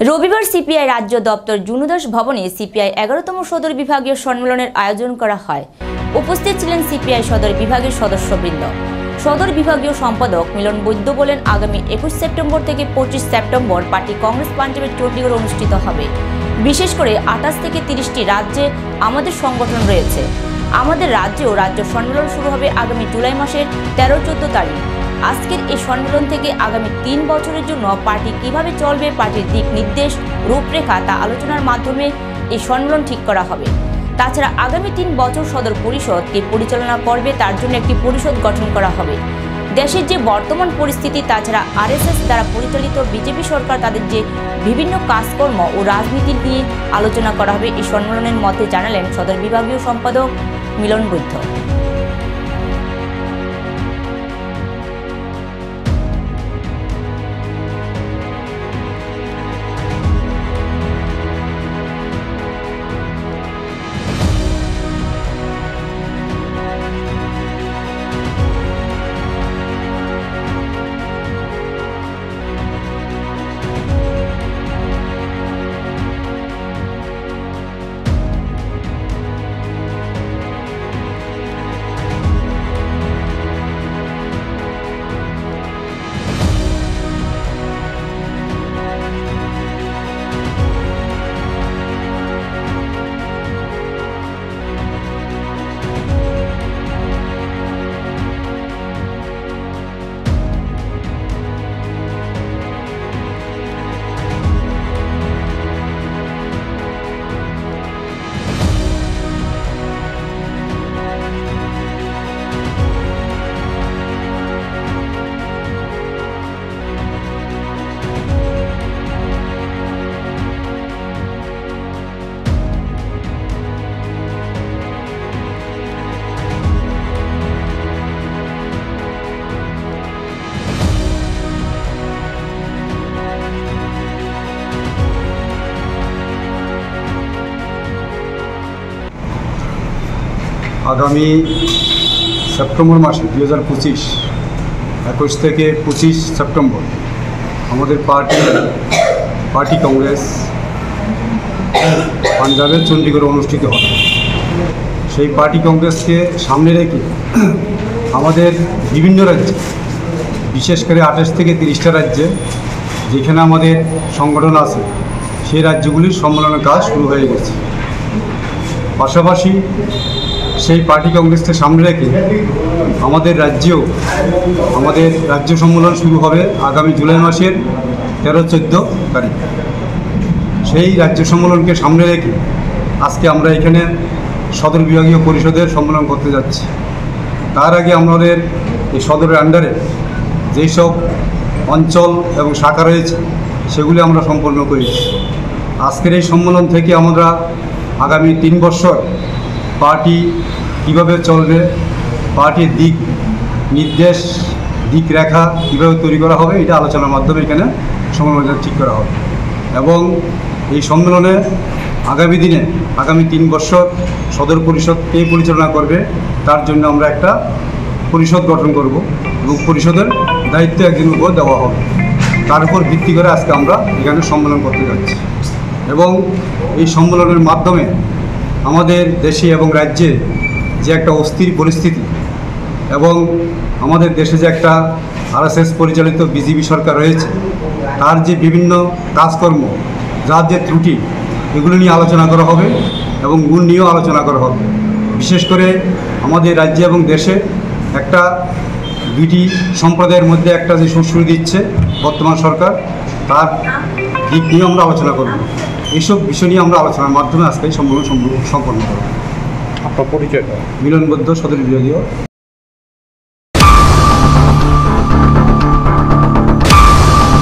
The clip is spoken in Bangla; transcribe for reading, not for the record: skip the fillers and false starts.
রবিবার সিপিআই রাজ্য দপ্তর জুনুদাস ভবনে সিপিআই 11তম সদর বিভাগীয় সম্মেলনের আয়োজন করা হয়। উপস্থিত ছিলেন সিপিআই সদর বিভাগের সদস্যবৃন্দ। সদর বিভাগীয় সম্পাদক মিলন বৈদ্য বলেন, আগামী 21 সেপ্টেম্বর থেকে 25 সেপ্টেম্বর পার্টি কংগ্রেস পাঞ্জাবের চণ্ডীগড় অনুষ্ঠিত হবে। বিশেষ করে 28 থেকে 30টি রাজ্যে আমাদের সংগঠন রয়েছে। আমাদের রাজ্যেও রাজ্য সম্মেলন শুরু হবে আগামী জুলাই মাসের 13-14 তারিখ। আজকের এই সম্মেলন থেকে আগামী 3 বছরের জন্য পার্টি কিভাবে চলবে, পার্টির দিক নির্দেশ, রূপরেখা তা আলোচনার মাধ্যমে এই সম্মেলন ঠিক করা হবে। তাছাড়া আগামী 3 বছর সদর পরিষদ কে পরিচালনা করবে তার জন্য একটি পরিষদ গঠন করা হবে। দেশের যে বর্তমান পরিস্থিতি, তাছাড়া আরএসএস দ্বারা পরিচালিত বিজেপি সরকার তাদের যে বিভিন্ন কাজকর্ম ও রাজনীতি নিয়ে আলোচনা করা হবে এই সম্মেলনের মধ্যে জানালেন সদর বিভাগীয় সম্পাদক মিলন বৈদ্য। আগামী সেপ্টেম্বর মাসে 2025 21 থেকে 25 সেপ্টেম্বর আমাদের পার্টি কংগ্রেস পাঞ্জাবের চণ্ডীগড়ে অনুষ্ঠিত হবে। সেই পার্টি কংগ্রেসকে সামনে রেখে আমাদের বিভিন্ন রাজ্যে, বিশেষ করে 28 থেকে 30টা রাজ্যে যেখানে আমাদের সংগঠন আছে সেই রাজ্যগুলির সম্মেলনের কাজ শুরু হয়ে গেছে। পাশাপাশি সেই পার্টি কংগ্রেসকে সামনে রেখে আমাদের রাজ্য সম্মেলন শুরু হবে আগামী জুলাই মাসের 13-14 তারিখ। সেই রাজ্য সম্মেলনকে সামনে রেখে আজকে আমরা এখানে সদর বিভাগীয় পরিষদের সম্মেলন করতে যাচ্ছি। তার আগে আমাদের এই সদরের আন্ডারে যেই সব অঞ্চল এবং শাখা রয়েছে সেগুলি আমরা সম্পন্ন করেছি। আজকের এই সম্মেলন থেকে আমরা আগামী 3 বছর পার্টি কীভাবে চলবে, পার্টির দিক নির্দেশ, দিক রেখা কীভাবে তৈরি করা হবে, এটা আলোচনার মাধ্যমে এখানে সম্মেলন ঠিক করা হবে। এবং এই সম্মেলনে আগামী দিনে আগামী 3 বছর সদর পরিষদ কে পরিচালনা করবে তার জন্য আমরা একটা পরিষদ গঠন করব এবং পরিষদের দায়িত্ব একজনের উপর দেওয়া হবে। তার উপর ভিত্তি করে আজকে আমরা এখানে সম্মেলন করতে যাচ্ছি। এবং এই সম্মেলনের মাধ্যমে আমাদের দেশে এবং রাজ্যে যে একটা অস্থির পরিস্থিতি এবং আমাদের দেশে যে একটা আরএসএস পরিচালিত বিজেপি সরকার রয়েছে তার যে বিভিন্ন কাজকর্ম, যার যে ত্রুটি, এগুলো নিয়ে আলোচনা করা হবে এবং গুণ নিয়েও আলোচনা করা হবে। বিশেষ করে আমাদের রাজ্যে এবং দেশে একটা দুইটি সম্প্রদায়ের মধ্যে একটা যে সুশ্রী দিচ্ছে বর্তমান সরকার, তার দিক নিয়েও আমরা আলোচনা করব। এইসব বিষয় নিয়ে আমরা আলোচনার মাধ্যমে আজকে সম্পূর্ণ সম্পন্ন করব। আপনার পরিচয়টা? মিলন বৈদ্য, সদর বিভাগীয়।